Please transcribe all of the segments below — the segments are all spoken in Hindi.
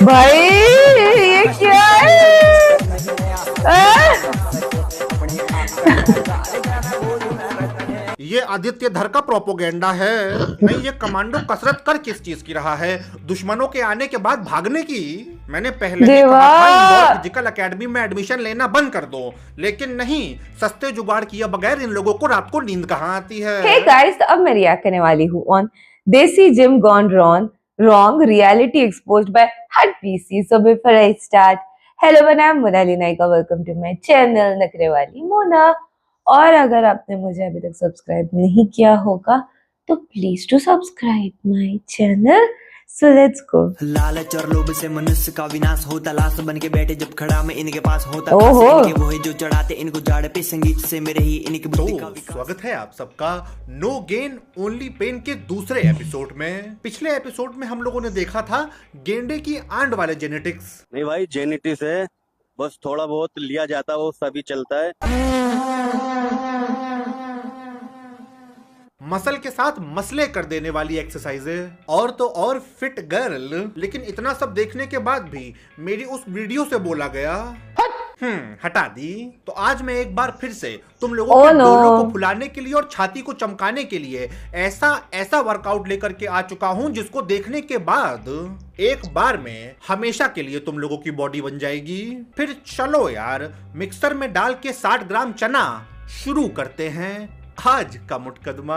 भाई ये क्या है? ये आदित्य धर का प्रोपोगेंडा है। नहीं, ये कमांडो कसरत कर किस चीज की रहा है? दुश्मनों के आने के बाद भागने की। मैंने पहले ही कहा था इंदौर फिजिकल एकेडमी में एडमिशन लेना बंद कर दो, लेकिन नहीं, सस्ते जुगाड़ किए बगैर इन लोगों को रात को नींद कहाँ आती है। Hey guys, अब मैं रिएक्ट करने वाली हूँ ऑन देसी gym gone wrong reality exposed by Hut PC. So before I start, hello मैं नाम Monali Nayka, welcome to my channel नखरे वाली मोना। और अगर आपने मुझे अभी तक सब्सक्राइब नहीं किया होगा तो please to subscribe my channel. So let's go. लालच और लोभ से मनुष्य का विनाश होता, लाश बन के बैठे जब खड़ा मैं इनके पास होता। इनके वो है जो चढ़ाते इनको जाड़ पे, संगीत से मेरे ही इनकी बुद्धि का विकास। स्वागत है आप सबका नो गेन ओनली पेन के दूसरे एपिसोड में। पिछले एपिसोड में हम लोगों ने देखा था गेंडे की आंड वाले जेनेटिक्स। नहीं भाई, जेनेटिक्स है, बस थोड़ा बहुत लिया जाता है, वो सभी चलता है। मसल के साथ मसले कर देने वाली एक्सरसाइजें और तो और फिट गर्ल। लेकिन इतना सब देखने के बाद भी मेरी उस वीडियो से बोला गया हटा दी। तो आज मैं एक बार फिर से तुम लोगों के डोलों को फुलाने के लिए और छाती को चमकाने के लिए ऐसा वर्कआउट लेकर के आ चुका हूं जिसको देखने के बाद एक बार में हमेशा के लिए तुम लोगों की बॉडी बन जाएगी। फिर चलो यार, मिक्सर में डाल के 60 ग्राम चना शुरू करते हैं आज का मुकदमा।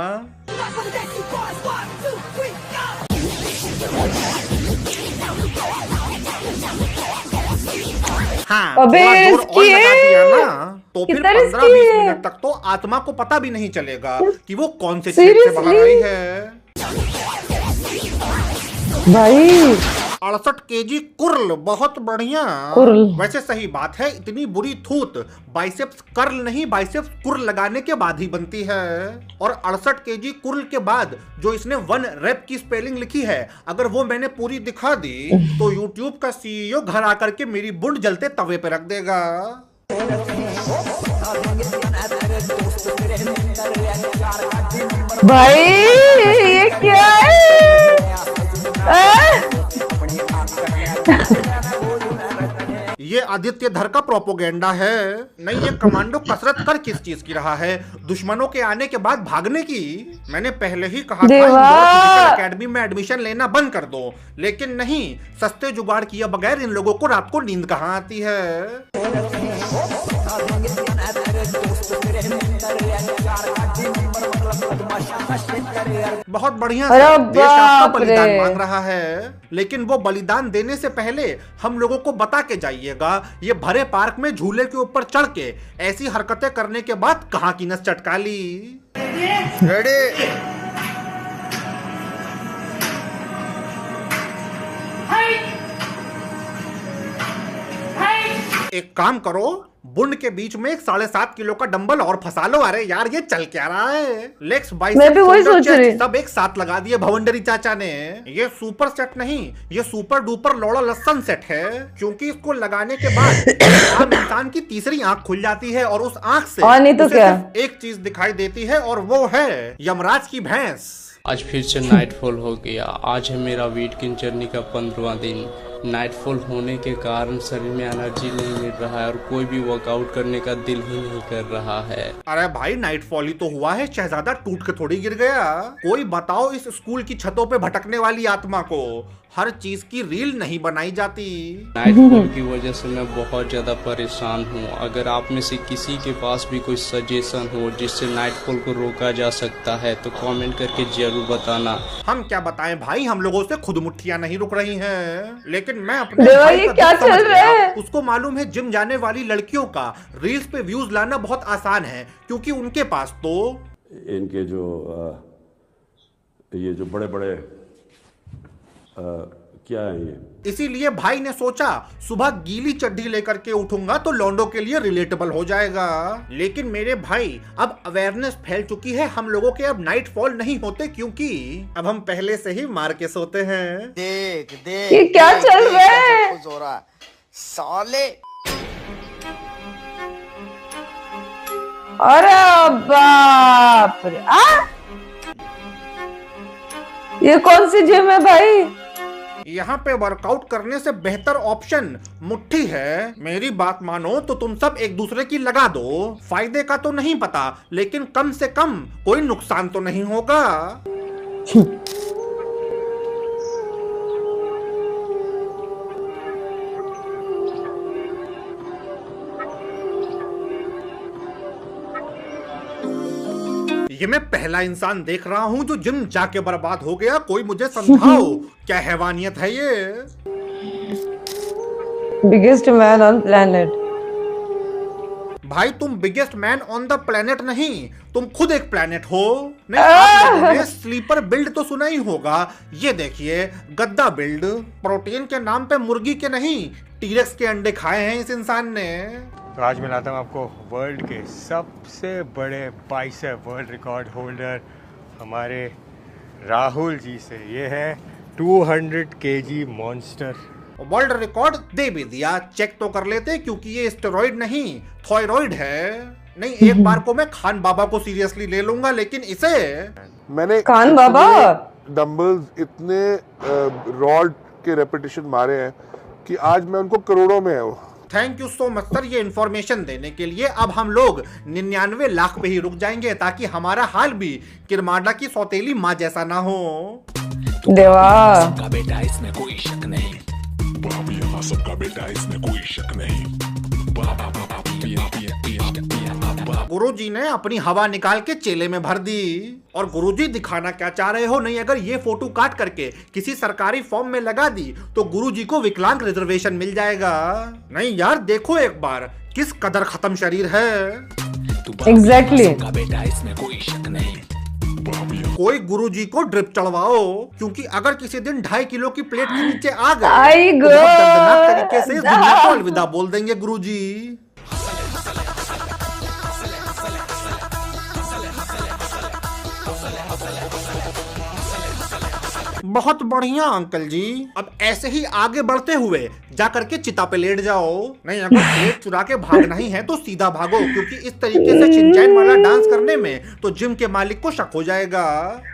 हाँ, अबे जोर और लगा दिया ना तो फिर 15-20 मिनट तक तो आत्मा को पता भी नहीं चलेगा कि वो कौन से छेद से बाहर आई है। भाई 68 केजी कुर्ल, बहुत बढ़िया। वैसे सही बात है, इतनी बुरी थूत बाइसेप्स कर्ल नहीं बाइसेप्स कुर्ल लगाने के बाद ही बनती है। और 68 केजी कुर्ल के बाद जो इसने 1 रेप की स्पेलिंग लिखी है, अगर वो मैंने पूरी दिखा दी तो यूट्यूब का सीईओ घर आकर के मेरी बुंड जलते तवे पे रख देगा। भाई ये क्या है? ये आदित्य धर का प्रोपोगेंडा है। नहीं, ये कमांडो कसरत कर किस चीज की रहा है? दुश्मनों के आने के बाद भागने की। मैंने पहले ही कहा था इंदौर फिजिकल एकेडमी में एडमिशन लेना बंद कर दो, लेकिन नहीं, सस्ते जुगाड़ किए बगैर इन लोगों को रात को नींद कहाँ आती है। बहुत बढ़िया, देश आपका बलिदान मांग रहा है, लेकिन वो बलिदान देने से पहले हम लोगों को बता के जाइएगा ये भरे पार्क में झूले के ऊपर चढ़ के ऐसी हरकतें करने के बाद कहाँ की नस चटका ली। रेडी? एक काम करो, बुंड के बीच में एक 7.5 किलो का डंबल और फंसा लो। अरे यार, ये चल क्या रहा है? लेग्स बाइसेप्स सब एक साथ लगा दिए भवंडरी चाचा ने। ये सुपर सेट नहीं, ये सुपर डुपर लोड़ा लसन सेट है, क्योंकि इसको लगाने के बाद आम इंसान की तीसरी आंख खुल जाती है और उस आंख से नहीं तो क्या? एक चीज दिखाई देती है और वो है यमराज की भैंस। आज फिर से नाइटफॉल हो गया। आज है मेरा वेट गेन जर्नी का 15वां दिन। नाइटफॉल होने के कारण शरीर में एनर्जी नहीं मिल रहा है और कोई भी वर्कआउट करने का दिल ही नहीं कर रहा है। अरे भाई, नाइटफॉल ही तो हुआ है, शहजादा टूट के थोड़ी गिर गया। कोई बताओ इस स्कूल की छतों पे भटकने वाली आत्मा को हर चीज की रील नहीं बनाई जाती। नाइटफॉल की वजह से मैं बहुत ज्यादा परेशान हूँ। अगर आप में से किसी के पास भी कोई सजेशन हो जिससे नाइटफॉल को रोका जा सकता है तो कमेंट करके जरूर बताना। हम क्या बताएं भाई, हम लोगों से खुद मुट्ठियां नहीं रुक रही हैं। लेकिन मैं अपने भाई का क्या चल रहा है? उसको मालूम है जिम जाने वाली लड़कियों का रील्स पे व्यूज लाना बहुत आसान है, क्योंकि उनके पास तो इनके जो ये जो बड़े बड़े क्या है ये। इसीलिए भाई ने सोचा सुबह गीली चड्डी लेकर के उठूंगा तो लौंडों के लिए रिलेटेबल हो जाएगा। लेकिन मेरे भाई, अब अवेयरनेस फैल चुकी है, हम लोगों के अब नाइट फॉल नहीं होते, क्योंकि अब हम पहले से ही मार के सोते हैं। देख ये क्या चल रहा है साले? अरे बाप रे! ये कौन सी जिम है भाई? यहाँ पे वर्कआउट करने से बेहतर ऑप्शन मुट्ठी है। मेरी बात मानो तो तुम सब एक दूसरे की लगा दो। फायदे का तो नहीं पता, लेकिन कम से कम कोई नुकसान तो नहीं होगा। ये मैं पहला इंसान देख रहा हूँ जो जिम जाके बर्बाद हो गया। कोई मुझे समझाओ क्या हैवानियत है ये। Biggest man on planet. भाई तुम biggest man on the planet नहीं, तुम खुद एक प्लेनेट हो। नहीं, आप लोगों ने स्लीपर बिल्ड तो सुना ही होगा। ये देखिए गद्दा बिल्ड। प्रोटीन के नाम पे मुर्गी के नहीं, टीरेक्स के अंडे खाए हैं इस इंसान ने। तो आज मैं लाता हूँ आपको वर्ल्ड के सबसे बड़े बाइसेप वर्ल्ड रिकॉर्ड होल्डर हमारे राहुल जी से। ये है 200 kg मॉन्स्टर। वर्ल्ड रिकॉर्ड दे भी दिया, चेक तो कर लेते, क्योंकि ये स्टेरॉइड नहीं थायराइड है। नहीं, एक बार को मैं खान बाबा को सीरियसली ले लूंगा, लेकिन इसे मैंने खान बाबा डंबल्स इतने रॉड के रेपिटेशन मारे हैं कि आज मैं उनको करोड़ों में है वो। Thank you so much sir ये इन्फॉर्मेशन देने के लिए। अब हम लोग 99 लाख पे ही रुक जाएंगे, ताकि हमारा हाल भी किरमाडा की सौतेली माँ जैसा ना हो। देवा सबका बेटा इसमें कोई शक नहीं, बाप यहाँ सबका बेटा इसमें कोई शक नहीं। गुरुजी ने अपनी हवा निकाल के चेले में भर दी। और गुरुजी दिखाना क्या चाह रहे हो? नहीं, अगर ये फोटो काट करके किसी सरकारी फॉर्म में लगा दी तो गुरुजी को विकलांग रिजर्वेशन मिल जाएगा। नहीं यार, देखो एक बार किस कदर खत्म शरीर है। एग्जैक्टली। सबका बेटा इसमें कोई शक नहीं। कोई गुरुजी को ड्रिप चढ़वाओ, क्योंकि अगर किसी दिन 2.5 किलो की प्लेट के नीचे आ गए आई तो गो। बहुत दर्दनाक तरीके से इस दुनिया को अलविदा बोल देंगे गुरुजी। बहुत बढ़िया अंकल जी। अब ऐसे ही आगे बढ़ते हुए जा करके चिता पे लेट जाओ। नहीं, अगर प्लेट चुरा के भागना ही है तो सीधा भागो, क्योंकि इस तरीके से शिनचैन वाला डांस करने में तो जिम के मालिक को शक हो जाएगा।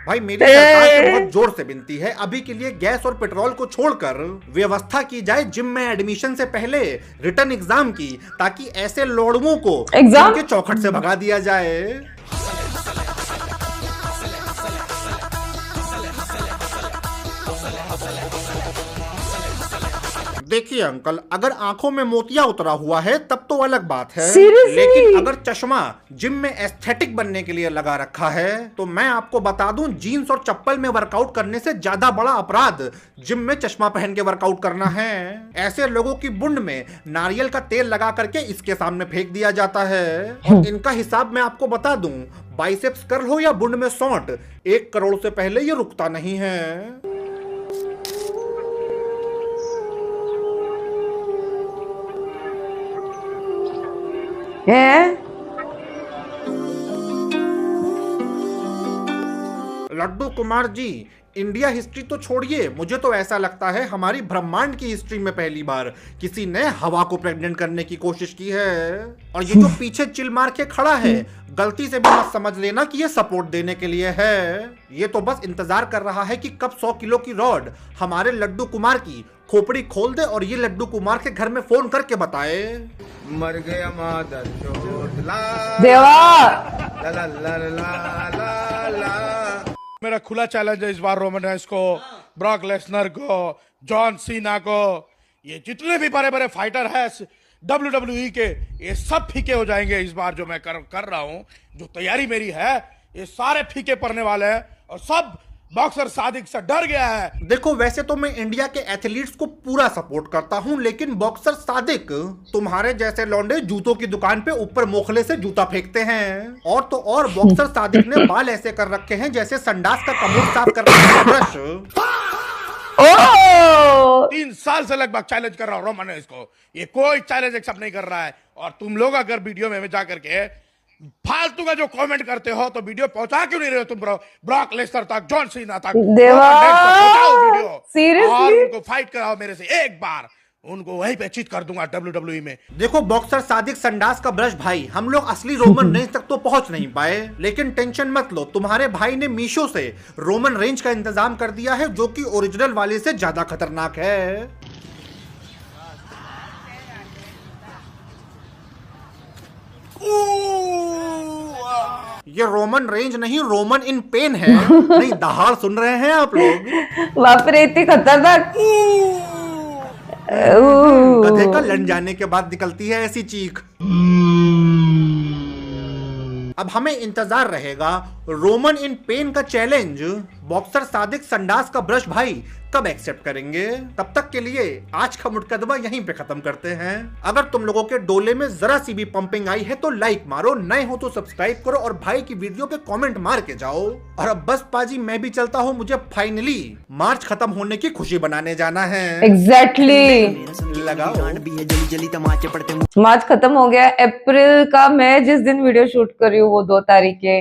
भाई मेरी सरकार से बहुत जोर से विनती है, अभी के लिए गैस और पेट्रोल को छोड़कर व्यवस्था की जाए जिम में एडमिशन से पहले रिटर्न एग्जाम की, ताकि ऐसे लोड़ुओं को जिम के चौखट से भगा दिया जाए। देखिए अंकल, अगर आंखों में मोतिया उतरा हुआ है तब तो अलग बात है। लेकिन अगर चश्मा जिम में एस्थेटिक बनने के लिए लगा रखा है तो मैं आपको बता दूं, जीन्स और चप्पल में वर्कआउट करने से ज्यादा बड़ा अपराध जिम में चश्मा पहन के वर्कआउट करना है। ऐसे लोगों की बुंड में नारियल का तेल लगा करके इसके सामने फेंक दिया जाता है। और इनका हिसाब मैं आपको बता दूं, बाइसेप्स कर्ल हो या बुंड में सौंठ, 1 करोड़ से पहले ये रुकता नहीं है। लड्डू कुमार जी, इंडिया हिस्ट्री तो छोड़िए, मुझे तो ऐसा लगता है हमारी ब्रह्मांड की हिस्ट्री में पहली बार किसी ने हवा को प्रेग्नेंट करने की कोशिश की है। और ये जो पीछे चिल मार के खड़ा है, गलती से भी मत समझ लेना कि ये सपोर्ट देने के लिए है। ये तो बस इंतजार कर रहा है कि कब 100 किलो की रॉड हमारे लड्डू कुमार की खोपड़ी खोल दे और ये लड्डू कुमार के घर में फोन करके बताए, मर गया मादर चोद देवा। मेरा खुला चैलेंज है इस बार रोमन रेंस को, ब्रॉक लेसनर को, जॉन सीना को, ये जितने भी बड़े बड़े फाइटर है WWE के, ये सब फीके हो जाएंगे इस बार। जो मैं कर रहा हूँ, जो तैयारी मेरी है, ये सारे फीके पड़ने वाले हैं और सब बॉक्सर सादिक से डर गया है। देखो, वैसे तो मैं इंडिया के एथलीट्स को पूरा सपोर्ट करता हूं, लेकिन बॉक्सर सादिक तुम्हारे जैसे लौंडे जूतों की दुकान पे ऊपर मोखले से जूता फेंकते हैं। और तो और बॉक्सर सादिक ने बाल ऐसे कर रखे हैं जैसे संडास का कमोड साफ करने का ब्रश। 3 साल से लगभग चैलेंज कर रहा हूँ रोमन रेंस को, ये कोई चैलेंज एक्सेप्ट नहीं कर रहा है। और तुम लोग अगर वीडियो में जा करके फालतू का जो कमेंट करते हो तो वीडियो पहुंचा क्यों नहीं रहे हो तुम? ब्रॉक लेसनर तक, जॉन सीना तक, देवा पहुंचाओ वीडियो सीरियसली, और उनको फाइट कराओ मेरे से एक बार। उनको वहीं पे चित कर दूंगा WWE में। देखो बॉक्सर सादिक संडास का ब्रश भाई, हम लोग असली रोमन रेंज तक तो पहुंच नहीं पाए, लेकिन टेंशन मत लो, तुम्हारे भाई ने मीशो से रोमन रेंज का इंतजाम कर दिया है, जो कि ओरिजिनल वाले से ज्यादा खतरनाक है। ये रोमन रेंज नहीं, रोमन इन पेन है। नहीं, दहाड़ सुन रहे हैं आप लोग? बाप रे, इतनी खतरनाक। गधे का लड़ जाने के बाद निकलती है ऐसी चीख। अब हमें इंतजार रहेगा रोमन इन पेन का चैलेंज बॉक्सर सादिक संडास का ब्रश भाई कब एक्सेप्ट करेंगे। तब तक के लिए आज का मुकदमा यहीं पे खत्म करते हैं। अगर तुम लोगों के डोले में जरा सी भी पंपिंग आई है तो लाइक मारो, नए हो तो सब्सक्राइब करो और भाई की वीडियो पे कमेंट मार के जाओ। और अब बस पाजी मैं भी चलता हूँ, मुझे फाइनली मार्च खत्म होने की खुशी बनाने जाना है। एग्जैक्टली लगाओ जली जली तमाचे पड़ते मार्च खत्म हो गया। अप्रैल का मैं जिस दिन वीडियो शूट कर रही हूँ वो 2 तारीख के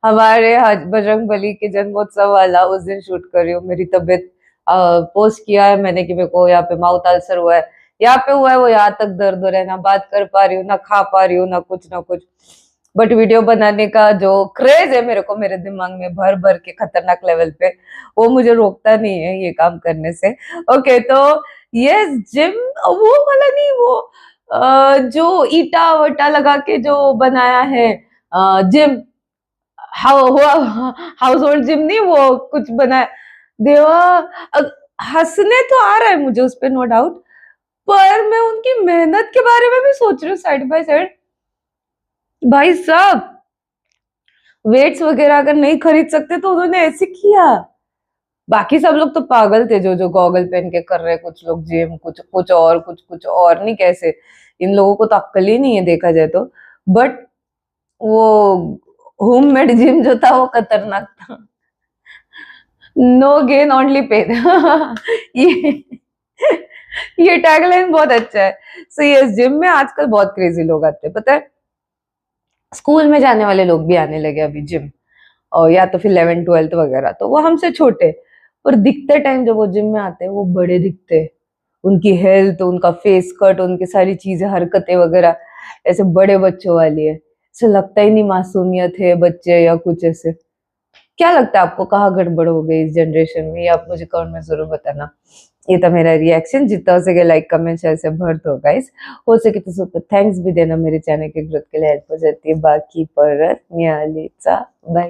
हमारे बजरंगबली के जन्मोत्सव वाला, उस दिन शूट कर रही हूँ। मेरी तबीयत पोस्ट किया है मैंने कि मेरे को यहाँ पे माउथ अल्सर हुआ है, यहाँ पे हुआ है, वो यहाँ तक दर्द हो रहा है, ना बात कर पा रही हूँ, ना खा पा रही हूँ, ना कुछ। बट वीडियो बनाने का जो क्रेज है मेरे को मेरे दिमाग में भर भर के खतरनाक लेवल पे, वो मुझे रोकता नहीं है ये काम करने से। ओके, तो ये जिम वो वाला नहीं, वो जो ईटा वटा लगा के जो बनाया है जिम, हाउस होल्ड जिम नहीं, वो कुछ बनाया। देवा, हंसने तो आ रहा है मुझे उस पे, नो डाउट, पर मैं उनकी मेहनत के बारे में भी सोच रही हूँ साइड बाय साइड। भाई साहब, वेट्स वगैरह अगर नहीं खरीद सकते तो उन्होंने ऐसे किया। बाकी सब लोग तो पागल थे जो गॉगल पहन के कर रहे, कुछ लोग जिम, कुछ और नहीं, कैसे इन लोगों को तो अक्ल ही नहीं है देखा जाए तो। बट वो होममेड जिम जो था वो खतरनाक था। No gain only pain. ये टैगलाइन बहुत अच्छा है। सो ये जिम में आजकल बहुत क्रेजी लोग आते हैं, पता है। स्कूल में जाने वाले लोग भी आने लगे अभी जिम, और या तो फिर 11th 12th वगैरह, तो वो हमसे छोटे, पर दिखते टाइम जब वो जिम में आते हैं वो बड़े दिखते हैं। उनकी हेल्थ, उनका फेस कट, उनकी सारी चीजें, हरकतें वगैरह ऐसे बड़े बच्चों वाली है। ऐसे लगता ही नहीं मासूमियत है बच्चे या कुछ ऐसे। क्या लगता है आपको, कहाँ गड़बड़ हो गई इस जनरेशन में? ये आप मुझे कमेंट में जरूर बताना। ये था मेरा रिएक्शन। जितना हो सके लाइक कमेंट शेयर से भर दो गाइस। हो सके तो सुपर थैंक्स भी देना, मेरे चैनल के ग्रोथ के लिए हेल्प हो जाती है। बाकी पर बाय।